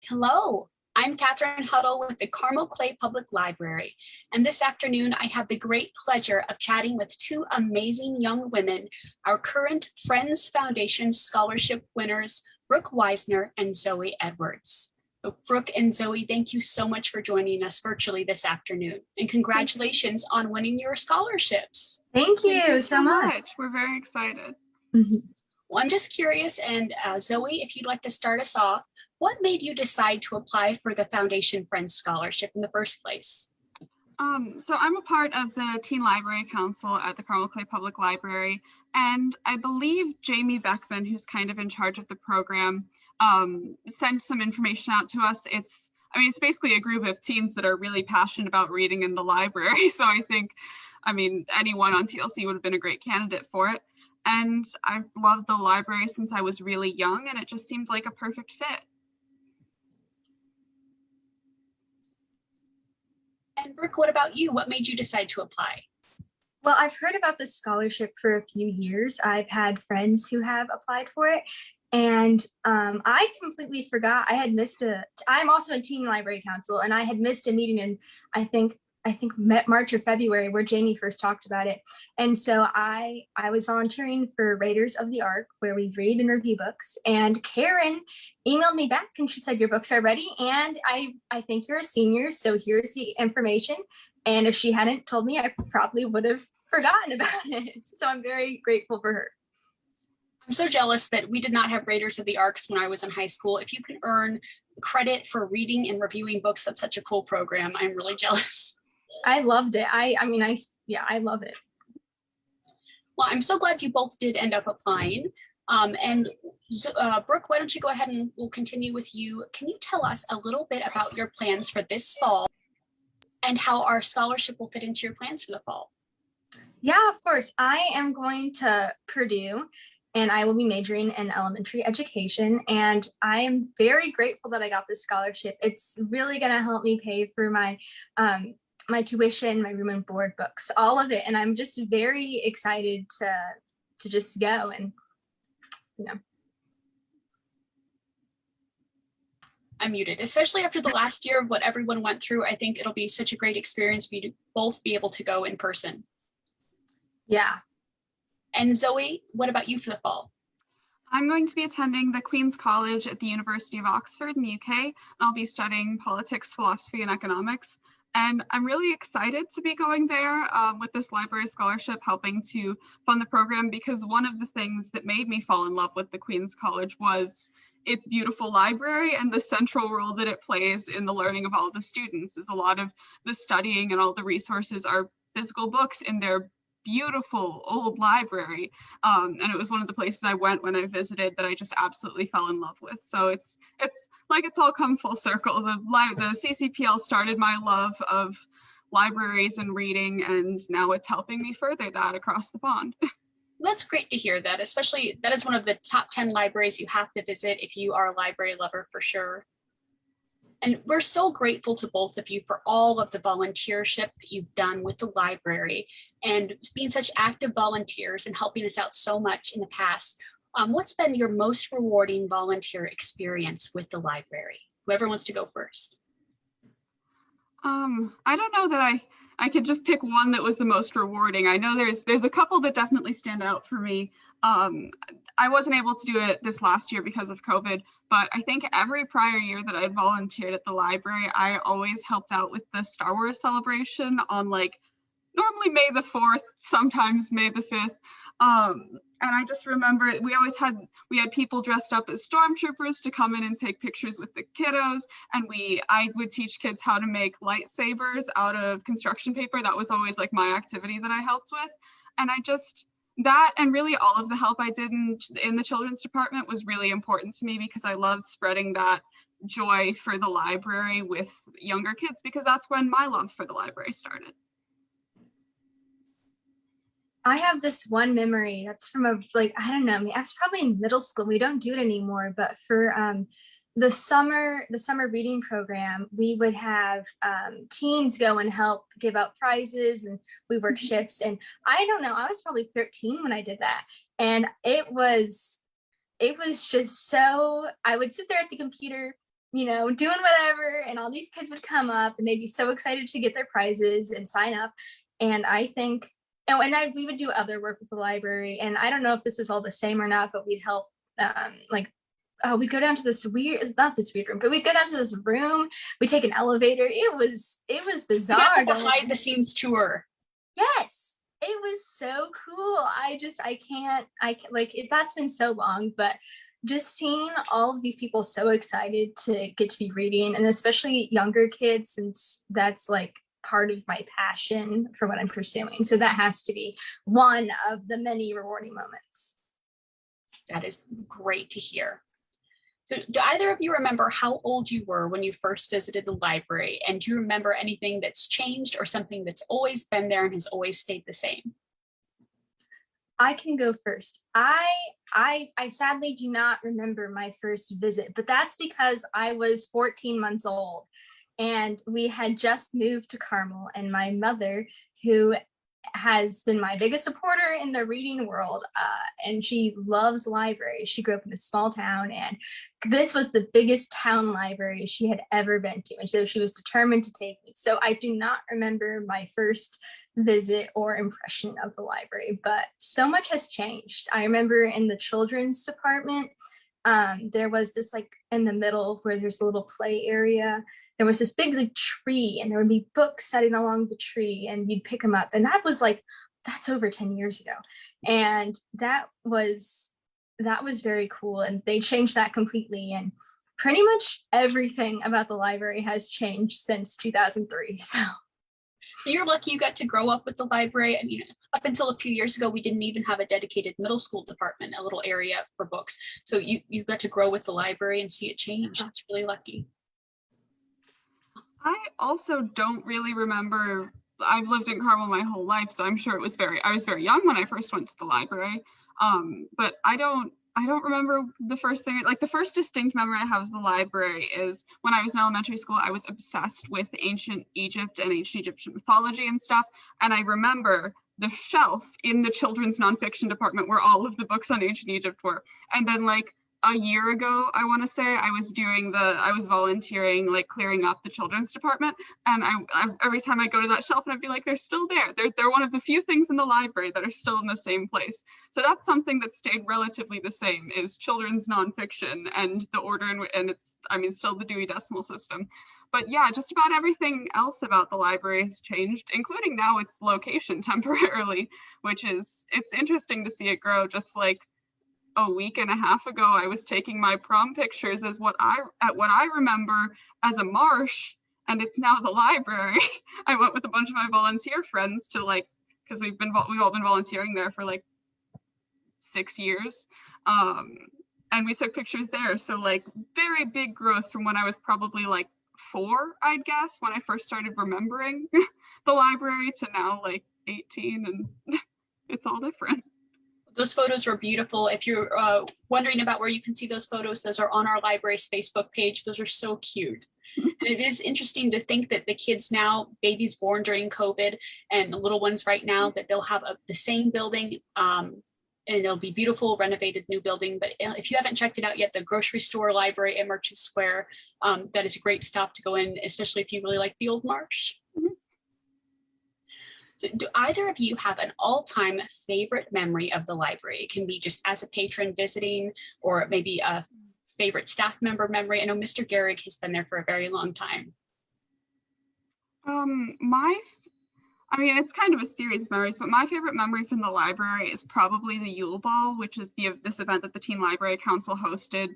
Hello, I'm Catherine Huddle with the Carmel Clay Public Library, and this afternoon I have the great pleasure of chatting with two amazing young women, our current Friends Foundation Scholarship winners, Brooke Weisner and Zoe Edwards. Brooke and Zoe, thank you so much for joining us virtually this afternoon, and congratulations on winning your scholarships. Thank you, Thank you so much. We're very excited. Well, I'm just curious, and Zoe, if you'd like to start us off, what made you decide to apply for the Foundation Friends Scholarship in the first place? So I'm a part of the Teen Library Council at the Carmel Clay Public Library, and I believe Jamie Beckman, who's kind of in charge of the program, sent some information out to us. It's basically a group of teens that are really passionate about reading in the library. So I think, anyone on TLC would have been a great candidate for it. And I've loved the library since I was really young, and it just seemed like a perfect fit. And Brooke, what about you? What made you decide to apply? Well, I've heard about this scholarship for a few years. I've had friends who have applied for it, and I completely forgot. I'm also in Teen Library Council, and I had missed a meeting in, I think March or February, where Jamie first talked about it. And so I was volunteering for Raiders of the Ark, where we read and review books. And Karen emailed me back and she said, your books are ready. And I think you're a senior, so here's the information. And if she hadn't told me, I probably would have forgotten about it. So I'm very grateful for her. I'm so jealous that we did not have Raiders of the Arks when I was in high school. If you can earn credit for reading and reviewing books, that's such a cool program. I'm really jealous. I loved it. I love it. Well, I'm so glad you both did end up applying. Brooke, why don't you go ahead and we'll continue with you. Can you tell us a little bit about your plans for this fall and how our scholarship will fit into your plans for the fall? Yeah, of course. I am going to Purdue, and I will be majoring in elementary education. And I am very grateful that I got this scholarship. It's really going to help me pay for my my tuition, my room and board, books, all of it. And I'm just very excited to just go and, I'm muted, especially after the last year of what everyone went through. I think it'll be such a great experience for you to both be able to go in person. Yeah. And Zoe, what about you for the fall? I'm going to be attending the Queen's College at the University of Oxford in the UK. And I'll be studying politics, philosophy, and economics. And I'm really excited to be going there with this library scholarship, helping to fund the program, because one of the things that made me fall in love with the Queen's College was its beautiful library and the central role that it plays in the learning of all the students. Is a lot of the studying and all the resources are physical books in their beautiful old library, and it was one of the places I went when I visited that I just absolutely fell in love with. So it's like it's all come full circle. The CCPL started my love of libraries and reading, and now it's helping me further that across the pond. That's great to hear that, especially that is one of the top 10 libraries you have to visit if you are a library lover, for sure. And we're so grateful to both of you for all of the volunteership that you've done with the library and being such active volunteers and helping us out so much in the past. What's been your most rewarding volunteer experience with the library? Whoever wants to go first. I don't know that I could just pick one that was the most rewarding. I know there's a couple that definitely stand out for me. I wasn't able to do it this last year because of COVID, but I think every prior year that I'd volunteered at the library, I always helped out with the Star Wars celebration on normally May the 4th, sometimes May the 5th. And I just remember we had people dressed up as stormtroopers to come in and take pictures with the kiddos. And I would teach kids how to make lightsabers out of construction paper. That was always my activity that I helped with. And that and really all of the help I did in the children's department was really important to me, because I loved spreading that joy for the library with younger kids, because that's when my love for the library started. I have this one memory that's from I don't know, I was probably in middle school. We don't do it anymore, but for the summer reading program, we would have teens go and help give out prizes, and we work shifts. And I don't know, I was probably 13 when I did that. And it was just so, I would sit there at the computer doing whatever, and all these kids would come up and they'd be so excited to get their prizes and sign up. And I think, we would do other work with the library, and I don't know if this was all the same or not, but we'd help, we'd go down to this weird, it's not this weird room, but we'd go down to this room, we'd take an elevator. It was bizarre. Behind the scenes tour. Yes, it was so cool. That's been so long, but just seeing all of these people so excited to get to be reading, and especially younger kids, since that's like part of my passion for what I'm pursuing. So that has to be one of the many rewarding moments. That is great to hear. So do either of you remember how old you were when you first visited the library? And do you remember anything that's changed or something that's always been there and has always stayed the same? I can go first. I sadly do not remember my first visit, but that's because I was 14 months old and we had just moved to Carmel, and my mother, who has been my biggest supporter in the reading world, and she loves libraries. She grew up in a small town, and this was the biggest town library she had ever been to, and so she was determined to take me. So I do not remember my first visit or impression of the library, but so much has changed. I remember in the children's department, there was this, like, in the middle where there's a little play area, there was this big, like, tree, and there would be books sitting along the tree, and you'd pick them up. And that's over 10 years ago. And that was very cool. And they changed that completely. And pretty much everything about the library has changed since 2003. So you're lucky you got to grow up with the library. I mean, up until a few years ago, we didn't even have a dedicated middle school department, a little area for books. So you got to grow with the library and see it change. That's really lucky. I also don't really remember. I've lived in Carmel my whole life, so I'm sure I was very young when I first went to the library. But I don't remember the first thing. Like, the first distinct memory I have of the library is when I was in elementary school. I was obsessed with ancient Egypt and ancient Egyptian mythology and stuff. And I remember the shelf in the children's nonfiction department where all of the books on ancient Egypt were. And then, like, a year ago, I want to say, I was volunteering, like, clearing up the children's department, and I every time I go to that shelf, and I'd be like, they're still there. They're one of the few things in the library that are still in the same place. So that's something that stayed relatively the same, is children's nonfiction and the order, and it's, I mean, still the Dewey Decimal System. But yeah, just about everything else about the library has changed, including now its location temporarily, which is, it's interesting to see it grow. Just like a week and a half ago, I was taking my prom pictures as what I remember as a marsh, and it's now the library. I went with a bunch of my volunteer friends to, like, because we've all been volunteering there for like 6 years, and we took pictures there. So, like, very big growth from when I was probably like 4, I'd guess, when I first started remembering the library, to now like 18, and it's all different. Those photos were beautiful. If you're wondering about where you can see those photos, those are on our library's Facebook page. Those are so cute. And it is interesting to think that the kids now, babies born during COVID and the little ones right now, that they'll have the same building, and it'll be beautiful, renovated new building. But if you haven't checked it out yet, the grocery store library at Merchant Square, that is a great stop to go in, especially if you really like the old marsh. So do either of you have an all-time favorite memory of the library? It can be just as a patron visiting, or maybe a favorite staff member memory. I know Mr. Gehrig has been there for a very long time. I mean, it's kind of a series of memories, but my favorite memory from the library is probably the Yule Ball, which is this event that the Teen Library Council hosted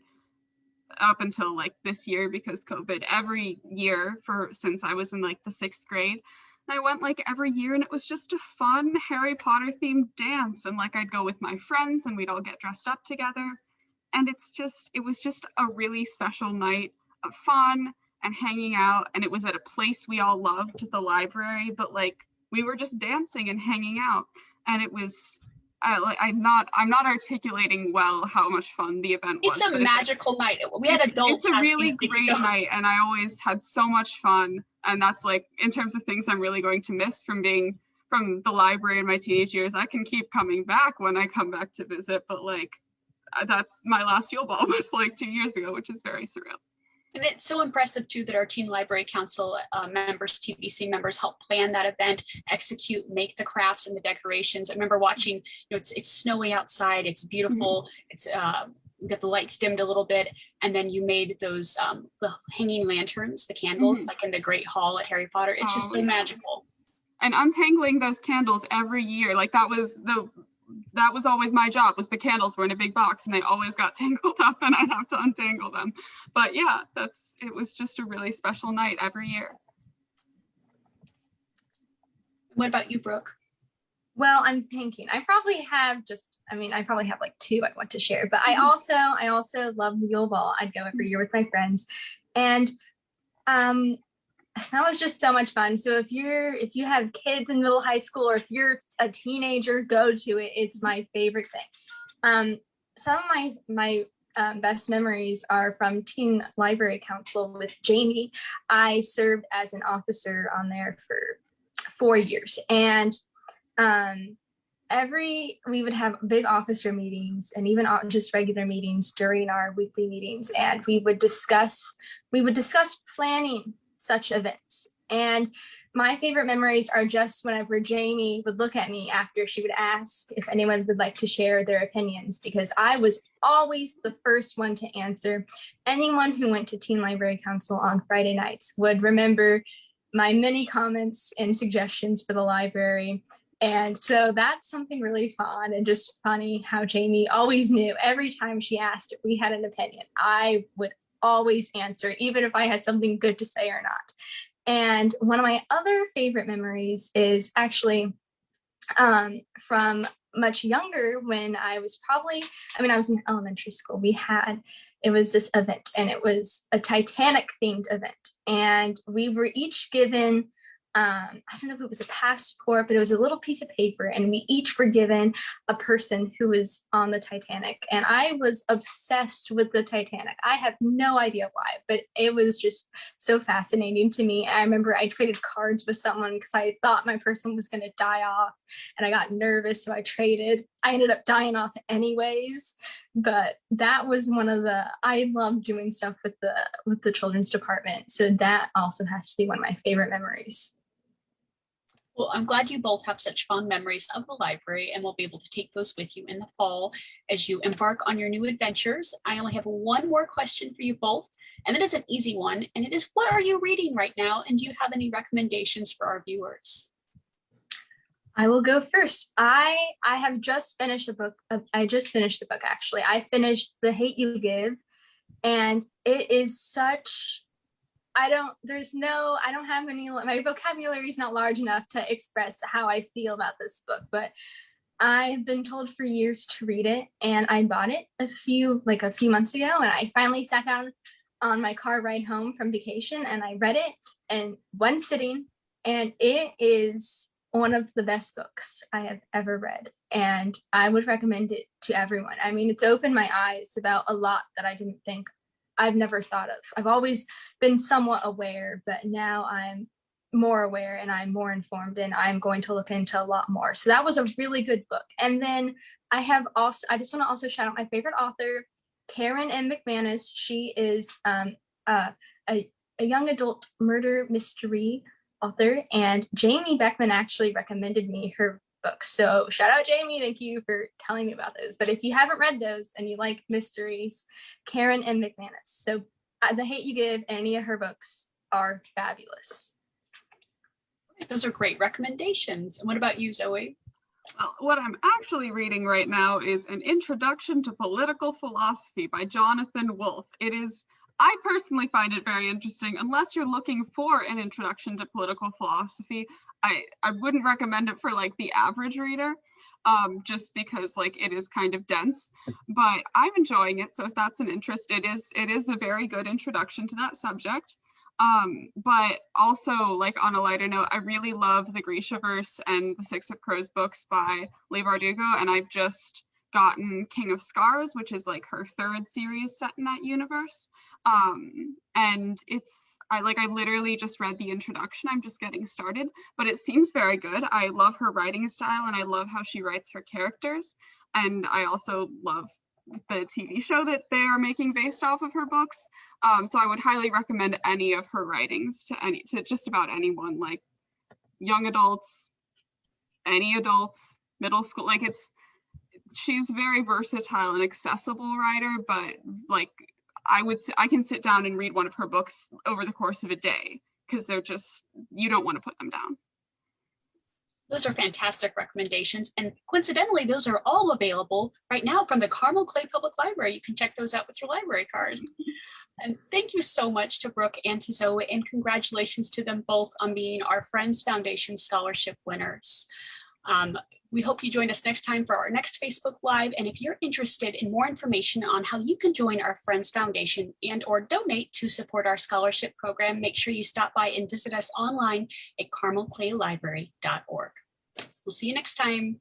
up until like this year because COVID, every year since I was in like the 6th grade. I went like every year, and it was just a fun Harry Potter themed dance. And like, I'd go with my friends and we'd all get dressed up together. And it was just a really special night of fun and hanging out. And it was at a place we all loved, the library, but like, we were just dancing and hanging out. And it was, I'm not articulating well how much fun the event was. It's a magical night. We had adults. It's a really great night, and I always had so much fun. And that's like, in terms of things I'm really going to miss from the library in my teenage years. I can keep coming back when I come back to visit, but like, that's my last Yule Ball was like 2 years ago, which is very surreal. And it's so impressive too that our Teen Library Council members, TBC members, help plan that event, execute, make the crafts and the decorations. I remember watching, it's snowy outside, it's beautiful, it's got the lights dimmed a little bit, and then you made those the hanging lanterns, the candles, like in the Great Hall at Harry Potter. It's just so magical. And untangling those candles every year, like that was always my job, was the candles were in a big box and they always got tangled up and I'd have to untangle them. But yeah, it was just a really special night every year. What about you, Brooke? Well, I'm thinking I probably have like two I want to share, but I also love the Yule Ball. I'd go every year with my friends, and that was just so much fun. So if you have kids in middle high school, or if you're a teenager, go to it. It's my favorite thing. Some of my best memories are from Teen Library Council with Jamie. I served as an officer on there for 4 years, and we would have big officer meetings and even just regular meetings during our weekly meetings, and we would discuss planning such events. And my favorite memories are just whenever Jamie would look at me after she would ask if anyone would like to share their opinions, because I was always the first one to answer. Anyone who went to Teen Library Council on Friday nights would remember my many comments and suggestions for the library. And so that's something really fun and just funny how Jamie always knew. Every time she asked if we had an opinion, I would always answer, even if I had something good to say or not. And one of my other favorite memories is actually from much younger, when I was in elementary school. It was this event, and it was a Titanic themed event. And we were each given, I don't know if it was a passport, but it was a little piece of paper, and we each were given a person who was on the Titanic. And I was obsessed with the Titanic. I have no idea why, but it was just so fascinating to me. And I remember I traded cards with someone because I thought my person was going to die off, and I got nervous, so I traded. I ended up dying off anyways, but that was I love doing stuff with the children's department. So that also has to be one of my favorite memories. Well, I'm glad you both have such fond memories of the library, and will be able to take those with you in the fall as you embark on your new adventures. I only have one more question for you both, and it is an easy one, and it is, what are you reading right now? And do you have any recommendations for our viewers? I will go first. I have just finished a book. I just finished a book, actually. I finished The Hate You Give, and it is such, I don't have any, my vocabulary is not large enough to express how I feel about this book, but I've been told for years to read it, and I bought it a few months ago, and I finally sat down on my car ride home from vacation, and I read it in one sitting, and it is one of the best books I have ever read, and I would recommend it to everyone. I mean, it's opened my eyes about a lot that I've never thought of. I've always been somewhat aware, but now I'm more aware and I'm more informed, and I'm going to look into a lot more. So that was a really good book. And then I just want to also shout out my favorite author, Karen M. McManus. She is a young adult murder mystery author, and Jamie Beckman actually recommended me her books. So shout out Jamie, thank you for telling me about those. But if you haven't read those and you like mysteries, Karen M. McManus. So The Hate You Give, any of her books are fabulous. Those are great recommendations. And what about you, Zoe? Well, what I'm actually reading right now is An Introduction to Political Philosophy by Jonathan Wolfe. I personally find it very interesting. Unless you're looking for an introduction to political philosophy, I wouldn't recommend it for like the average reader, just because like it is kind of dense, but I'm enjoying it. So if that's an interest, it is a very good introduction to that subject. But also, like, on a lighter note, I really love the Grishaverse and the Six of Crows books by Leigh Bardugo, and I've just gotten King of Scars, which is like her third series set in that universe. And I literally just read the introduction. I'm just getting started, but it seems very good. I love her writing style, and I love how she writes her characters. And I also love the TV show that they are making based off of her books. So I would highly recommend any of her writings to just about anyone, like young adults, any adults, middle school. Like she's very versatile and accessible writer, but like I can sit down and read one of her books over the course of a day because they're just, you don't want to put them down. Those are fantastic recommendations. And coincidentally, those are all available right now from the Carmel Clay Public Library. You can check those out with your library card. And thank you so much to Brooke and to Zoe, and congratulations to them both on being our Friends Foundation Scholarship winners. We hope you join us next time for our next Facebook Live. And if you're interested in more information on how you can join our Friends Foundation and or donate to support our scholarship program, make sure you stop by and visit us online at carmelclaylibrary.org. We'll see you next time.